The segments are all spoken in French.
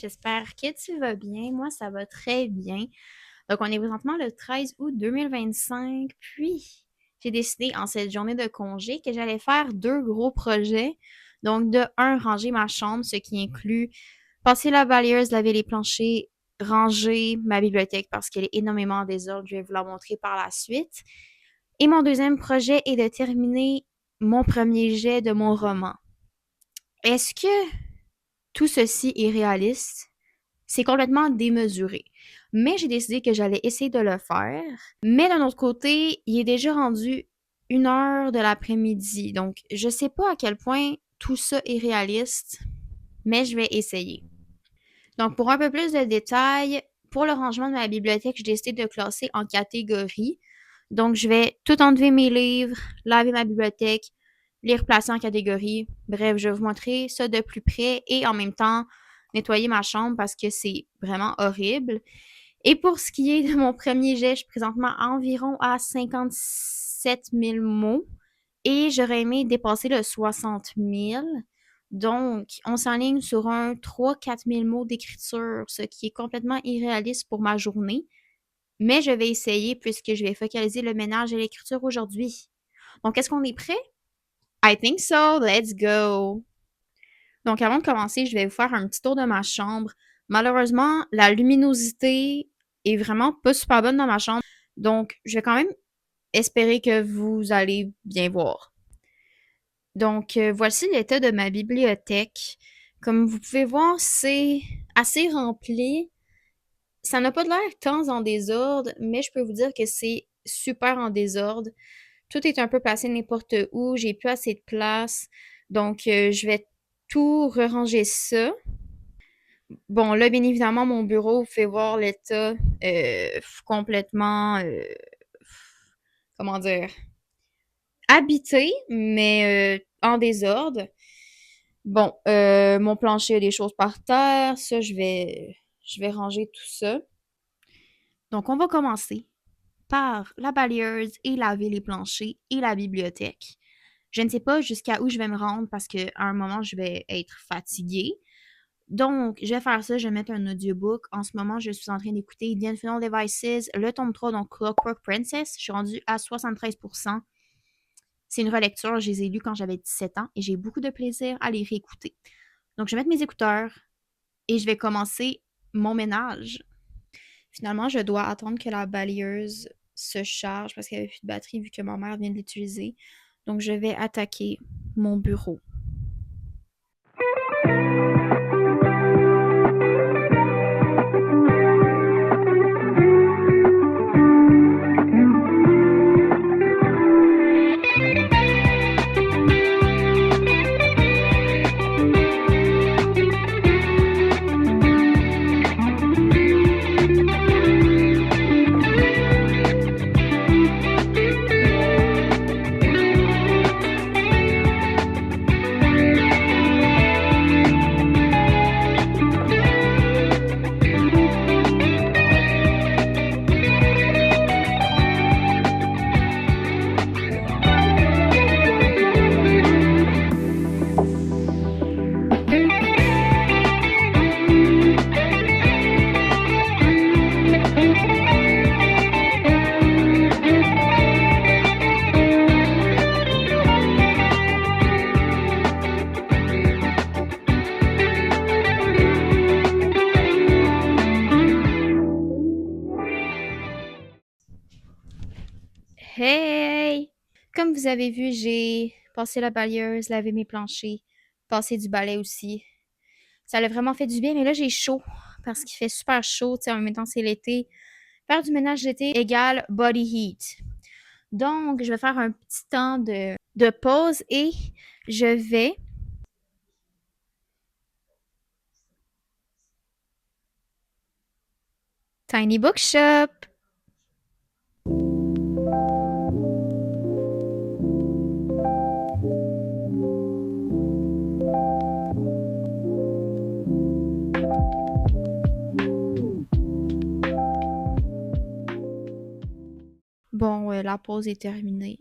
j'espère que tu vas bien. Moi, ça va très bien. Donc, on est présentement le 13 août 2025. Puis, j'ai décidé en cette journée de congé que j'allais faire deux gros projets. Donc, de un, ranger ma chambre, ce qui inclut passer la balayeuse, laver les planchers, ranger ma bibliothèque parce qu'elle est énormément en désordre. Je vais vous la montrer par la suite. Et mon deuxième projet est de terminer mon premier jet de mon roman. Est-ce que tout ceci est réaliste? C'est complètement démesuré. Mais j'ai décidé que j'allais essayer de le faire. Mais d'un autre côté, il est déjà rendu 1 heure de l'après-midi. Donc, je sais pas à quel point tout ça est réaliste, mais je vais essayer. Donc, pour un peu plus de détails, pour le rangement de ma bibliothèque, j'ai décidé de classer en catégories. Donc, je vais tout enlever mes livres, laver ma bibliothèque, les replacer en catégories. Bref, je vais vous montrer ça de plus près et en même temps nettoyer ma chambre parce que c'est vraiment horrible. Et pour ce qui est de mon premier jet, je suis présentement environ à 57 000 mots et j'aurais aimé dépasser le 60 000. Donc, on s'enligne sur un 3-4 000 mots d'écriture, ce qui est complètement irréaliste pour ma journée. Mais je vais essayer puisque je vais focaliser le ménage et l'écriture aujourd'hui. Donc, est-ce qu'on est prêt? I think so. Let's go. Donc, avant de commencer, je vais vous faire un petit tour de ma chambre. Malheureusement, la luminosité est vraiment pas super bonne dans ma chambre. Donc, je vais quand même espérer que vous allez bien voir. Donc, voici l'état de ma bibliothèque. Comme vous pouvez voir, c'est assez rempli. Ça n'a pas de l'air tant en désordre, mais je peux vous dire que c'est super en désordre. Tout est un peu placé n'importe où. J'ai plus assez de place. Donc, je vais tout ranger ça. Bon, là, bien évidemment, mon bureau, vous pouvez voir l'état complètement, comment dire, habité, mais en désordre. Bon, mon plancher a des choses par terre. Ça, je vais ranger tout ça. Donc, on va commencer par la balayeuse et laver les planchers et la bibliothèque. Je ne sais pas jusqu'à où je vais me rendre parce qu'à un moment, je vais être fatiguée. Donc, je vais faire ça, je vais mettre un audiobook. En ce moment, je suis en train d'écouter The Infinite Devices, le tome 3, donc Clockwork Princess. Je suis rendue à 73%. C'est une relecture, je les ai lus quand j'avais 17 ans et j'ai beaucoup de plaisir à les réécouter. Donc, je vais mettre mes écouteurs et je vais commencer mon ménage. Finalement, je dois attendre que la balayeuse se charge parce qu'il n'y avait plus de batterie vu que ma mère vient de l'utiliser. Donc, je vais attaquer mon bureau. Hey! Comme vous avez vu, j'ai passé la balayeuse, lavé mes planchers, passé du balai aussi. Ça a vraiment fait du bien, mais là, j'ai chaud parce qu'il fait super chaud, tu sais, en même temps, c'est l'été. Faire du ménage d'été égale body heat. Donc, je vais faire un petit temps de pause et je vais Tiny Bookshop. Bon, la pause est terminée.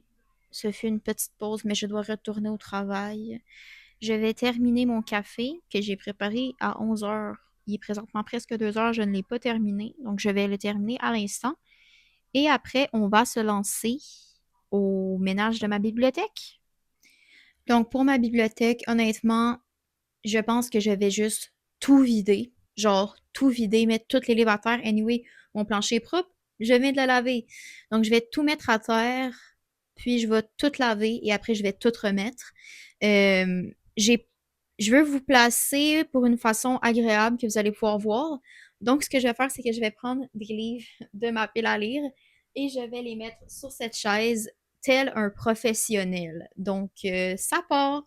Ce fut une petite pause, mais je dois retourner au travail. Je vais terminer mon café que j'ai préparé à 11 heures Il est présentement presque 2 heures, je ne l'ai pas terminé, donc je vais le terminer à l'instant. Et après, on va se lancer au ménage de ma bibliothèque. Donc, pour ma bibliothèque, honnêtement, je pense que je vais juste tout vider. Genre, tout vider, mettre tous les livres à terre. Anyway, mon plancher est propre, je viens de le laver. Donc, je vais tout mettre à terre, puis je vais tout laver et après, je vais tout remettre. J'ai je veux vous placer pour une façon agréable que vous allez pouvoir voir. Donc, ce que je vais faire, c'est que je vais prendre des livres de ma pile à lire et je vais les mettre sur cette chaise tel un professionnel. Donc, ça part.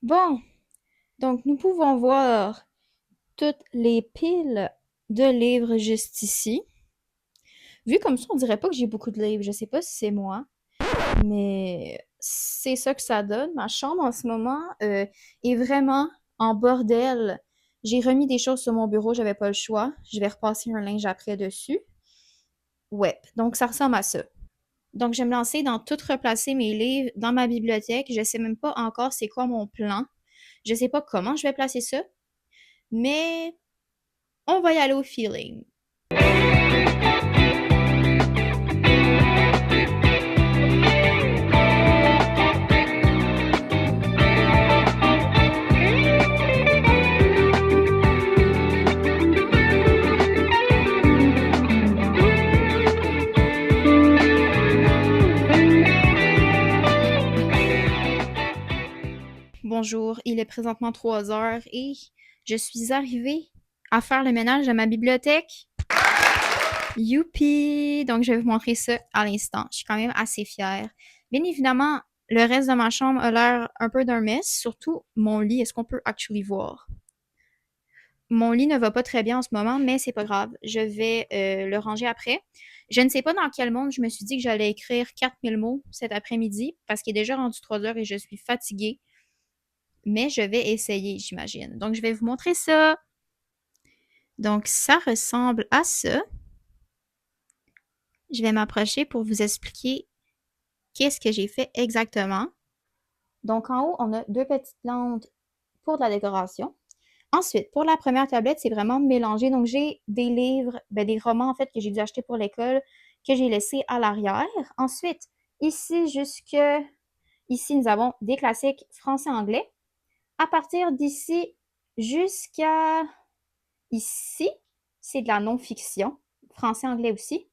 Bon, donc nous pouvons voir toutes les piles de livres juste ici. Vu comme ça, on dirait pas que j'ai beaucoup de livres. Je sais pas si c'est moi, mais c'est ça que ça donne. Ma chambre en ce moment est vraiment en bordel. J'ai remis des choses sur mon bureau, j'avais pas le choix. Je vais repasser un linge après dessus. Ouais, donc ça ressemble à ça. Donc je vais me lancer dans tout replacer mes livres dans ma bibliothèque. Je sais même pas encore c'est quoi mon plan. Je sais pas comment je vais placer ça, mais on va y aller au feeling. Bonjour, il est présentement 3 heures et je suis arrivée à faire le ménage de ma bibliothèque. Youpi! Donc, je vais vous montrer ça à l'instant. Je suis quand même assez fière. Bien évidemment, le reste de ma chambre a l'air un peu d'un mess, surtout mon lit. Est-ce qu'on peut actually voir? Mon lit ne va pas très bien en ce moment, mais c'est pas grave. Je vais le ranger après. Je ne sais pas dans quel monde je me suis dit que j'allais écrire 4000 mots cet après-midi parce qu'il est déjà rendu 3 heures et je suis fatiguée. Mais je vais essayer, j'imagine. Donc, je vais vous montrer ça. Donc, ça ressemble à ça. Je vais m'approcher pour vous expliquer qu'est-ce que j'ai fait exactement. Donc, en haut, on a 2 petites plantes pour de la décoration. Ensuite, pour la première tablette, c'est vraiment mélangé. Donc, j'ai des livres, des romans en fait que j'ai dû acheter pour l'école, que j'ai laissés à l'arrière. Ensuite, ici, nous avons des classiques français-anglais. À partir d'ici jusqu'à ici, c'est de la non-fiction, français-anglais aussi.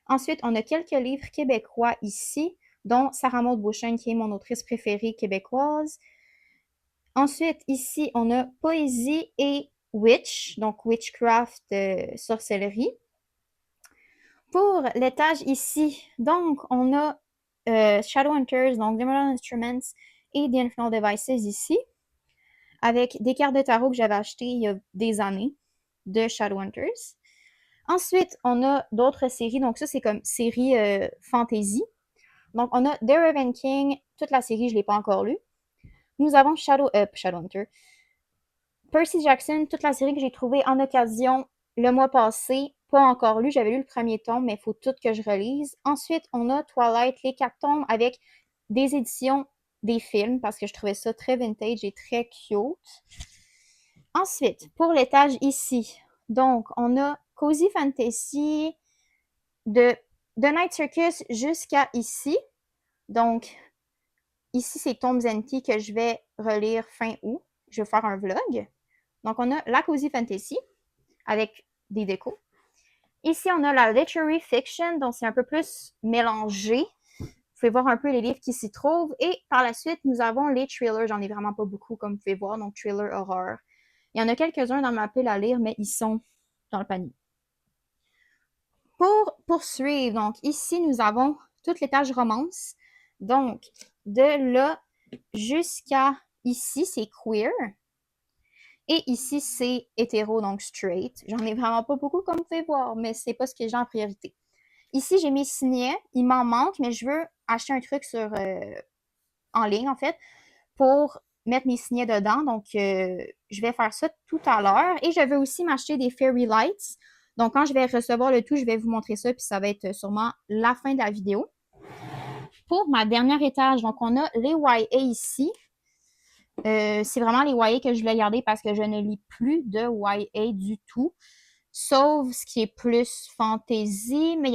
Ensuite, on a quelques livres québécois ici, dont Sarah Maud Beauchesne, qui est mon autrice préférée québécoise. Ensuite, ici, on a poésie et witch, donc witchcraft, sorcellerie. Pour l'étage ici, donc, on a Shadowhunters, donc Emerald Instruments et The Infernal Devices ici, avec des cartes de tarot que j'avais achetées il y a des années de Shadowhunters. Ensuite, on a d'autres séries. Donc, ça, c'est comme série fantasy. Donc, on a The Raven King. Toute la série, je ne l'ai pas encore lue. Nous avons Shadowhunter. Percy Jackson, toute la série que j'ai trouvée en occasion le mois passé. Pas encore lue. J'avais lu le premier tome, mais il faut tout que je relise. Ensuite, on a Twilight, les 4 tomes avec des éditions des films parce que je trouvais ça très vintage et très cute. Ensuite, pour l'étage ici, donc, on a Cozy Fantasy de The Night Circus jusqu'à ici. Donc, ici, c'est Tomes and Tea que je vais relire fin août. Je vais faire un vlog. Donc, on a la Cozy Fantasy avec des décos. Ici, on a la Literary Fiction, donc c'est un peu plus mélangé. Vous pouvez voir un peu les livres qui s'y trouvent. Et par la suite, nous avons les thrillers. J'en ai vraiment pas beaucoup, comme vous pouvez voir, donc thriller horreur. Il y en a quelques-uns dans ma pile à lire, mais ils sont dans le panier. Pour poursuivre, donc ici, nous avons toute l'étage romance. Donc, de là jusqu'à ici, c'est queer. Et ici, c'est hétéro, donc straight. J'en ai vraiment pas beaucoup, comme vous pouvez voir, mais c'est pas ce que j'ai en priorité. Ici, j'ai mes signets. Il m'en manque, mais je veux acheter un truc en ligne, en fait, pour mettre mes signets dedans. Donc, je vais faire ça tout à l'heure. Et je vais aussi m'acheter des Fairy Lights. Donc, quand je vais recevoir le tout, je vais vous montrer ça, puis ça va être sûrement la fin de la vidéo. Pour ma dernière étage, donc on a les YA ici. C'est vraiment les YA que je voulais garder parce que je ne lis plus de YA du tout. Sauf ce qui est plus fantasy, mais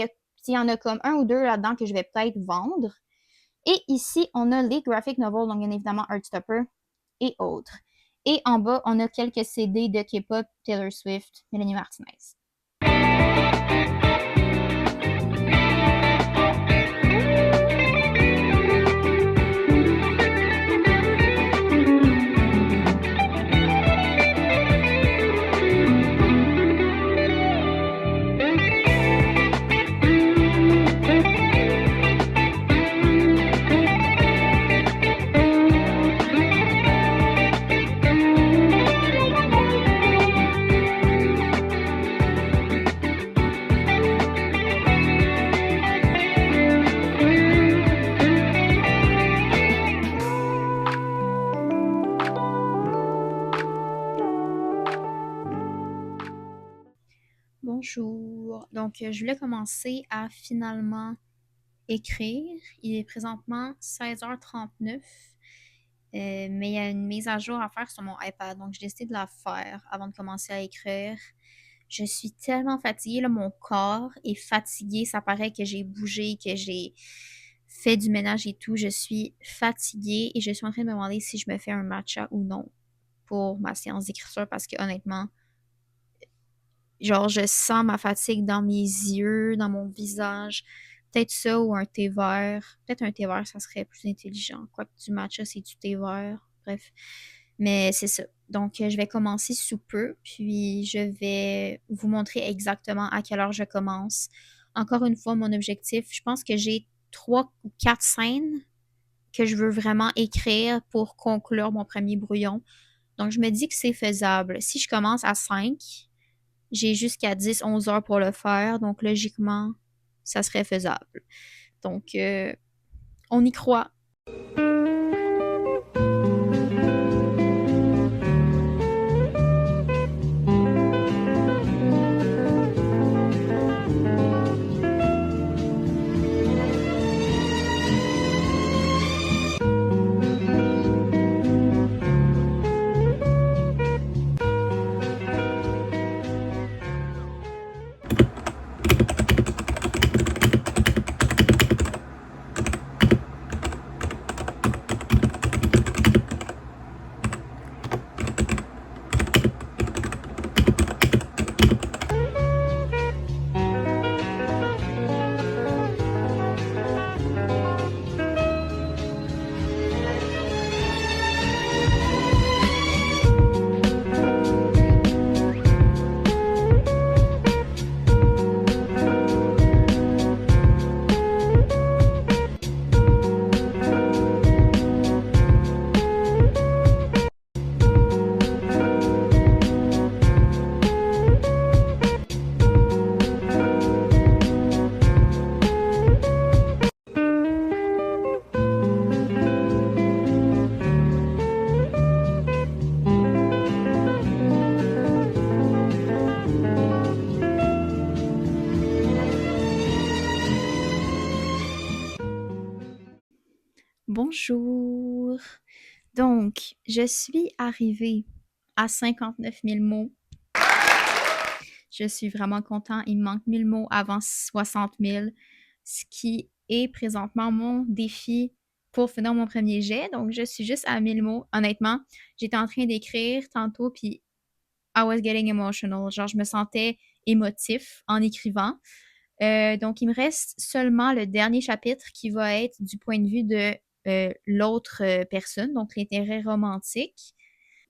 il y en a comme un ou deux là-dedans que je vais peut-être vendre. Et ici, on a les graphic novels, donc bien évidemment Heartstopper et autres. Et en bas, on a quelques CD de K-pop, Taylor Swift, Melanie Martinez. Bonjour. Donc, je voulais commencer à finalement écrire. Il est présentement 16h39, mais il y a une mise à jour à faire sur mon iPad, donc j'ai décidé de la faire avant de commencer à écrire. Je suis tellement fatiguée, là, mon corps est fatigué. Ça paraît que j'ai bougé, que j'ai fait du ménage et tout. Je suis fatiguée et je suis en train de me demander si je me fais un matcha ou non pour ma séance d'écriture parce que honnêtement, genre, je sens ma fatigue dans mes yeux, dans mon visage. Peut-être ça ou un thé vert. Peut-être un thé vert, ça serait plus intelligent. Quoique du matcha, c'est du thé vert. Bref. Mais c'est ça. Donc, je vais commencer sous peu, puis je vais vous montrer exactement à quelle heure je commence. Encore une fois, mon objectif, je pense que j'ai 3 ou 4 scènes que je veux vraiment écrire pour conclure mon premier brouillon. Donc, je me dis que c'est faisable. Si je commence à 5, j'ai jusqu'à 10-11 heures pour le faire, donc logiquement, ça serait faisable. Donc, on y croit. Bonjour. Donc, je suis arrivée à 59 000 mots. Je suis vraiment content. Il me manque 1000 mots avant 60 000, ce qui est présentement mon défi pour finir mon premier jet. Donc, je suis juste à 1000 mots. Honnêtement, j'étais en train d'écrire tantôt, puis I was getting emotional. Genre, je me sentais émotif en écrivant. Donc, il me reste seulement le dernier chapitre qui va être du point de vue de l'autre personne, donc l'intérêt romantique.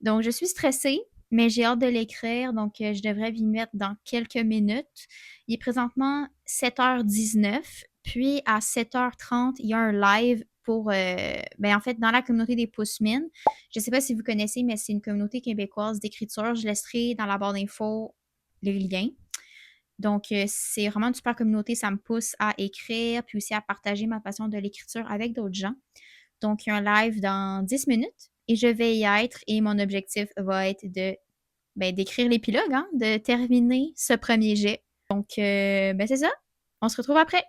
Donc, je suis stressée, mais j'ai hâte de l'écrire, donc je devrais m'y mettre dans quelques minutes. Il est présentement 7h19, puis à 7h30, il y a un live pour, ben, en fait, dans la communauté des pouces-mines. Je ne sais pas si vous connaissez, mais c'est une communauté québécoise d'écriture. Je laisserai dans la barre d'infos les liens. Donc, c'est vraiment une super communauté. Ça me pousse à écrire, puis aussi à partager ma passion de l'écriture avec d'autres gens. Donc, il y a un live dans 10 minutes et je vais y être. Et mon objectif va être d'écrire l'épilogue, hein, de terminer ce premier jet. Donc, ben, c'est ça. On se retrouve après.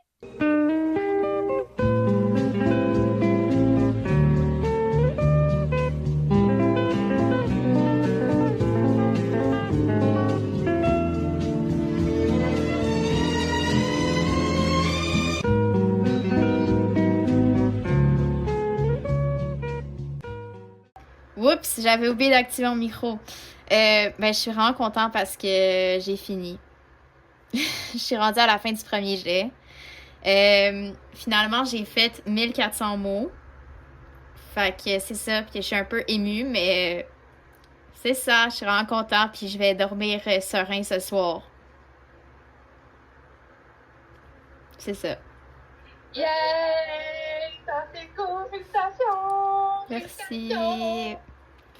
Oups, j'avais oublié d'activer mon micro. Ben, je suis vraiment contente parce que j'ai fini. Je suis rendue à la fin du premier jet. Finalement, j'ai fait 1400 mots. Fait que c'est ça, puis je suis un peu émue, mais c'est ça, je suis vraiment contente, puis je vais dormir serein ce soir. C'est ça. Yay! Ça c'est cool! Félicitations! Merci.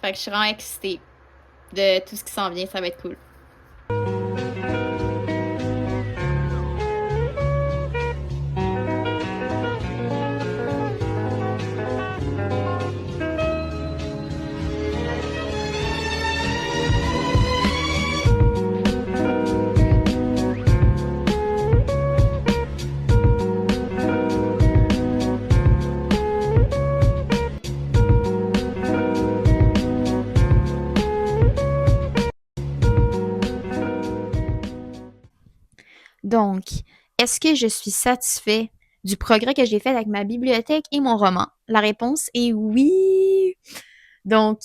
Fait que je suis vraiment excitée de tout ce qui s'en vient, ça va être cool. Donc, est-ce que je suis satisfait du progrès que j'ai fait avec ma bibliothèque et mon roman? La réponse est oui. Donc,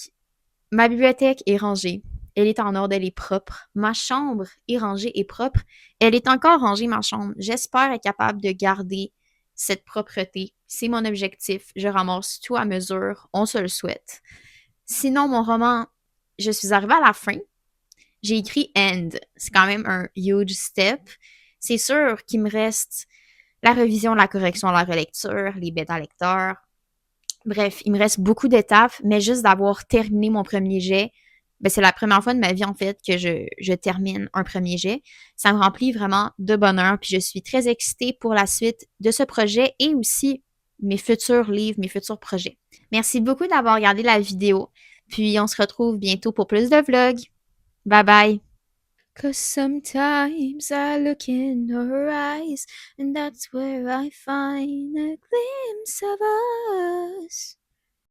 ma bibliothèque est rangée. Elle est en ordre, elle est propre. Ma chambre est rangée et propre. Elle est encore rangée, ma chambre. J'espère être capable de garder cette propreté. C'est mon objectif. Je ramasse tout à mesure. On se le souhaite. Sinon, mon roman, je suis arrivée à la fin. J'ai écrit End. C'est quand même un huge step. C'est sûr qu'il me reste la revision, la correction, la relecture, les bêta-lecteurs. Bref, il me reste beaucoup d'étapes, mais juste d'avoir terminé mon premier jet, ben c'est la première fois de ma vie, en fait, que je termine un premier jet. Ça me remplit vraiment de bonheur, puis je suis très excitée pour la suite de ce projet et aussi mes futurs livres, mes futurs projets. Merci beaucoup d'avoir regardé la vidéo, puis on se retrouve bientôt pour plus de vlogs. Bye bye! 'Cause sometimes I look in her eyes, and that's where I find a glimpse of us.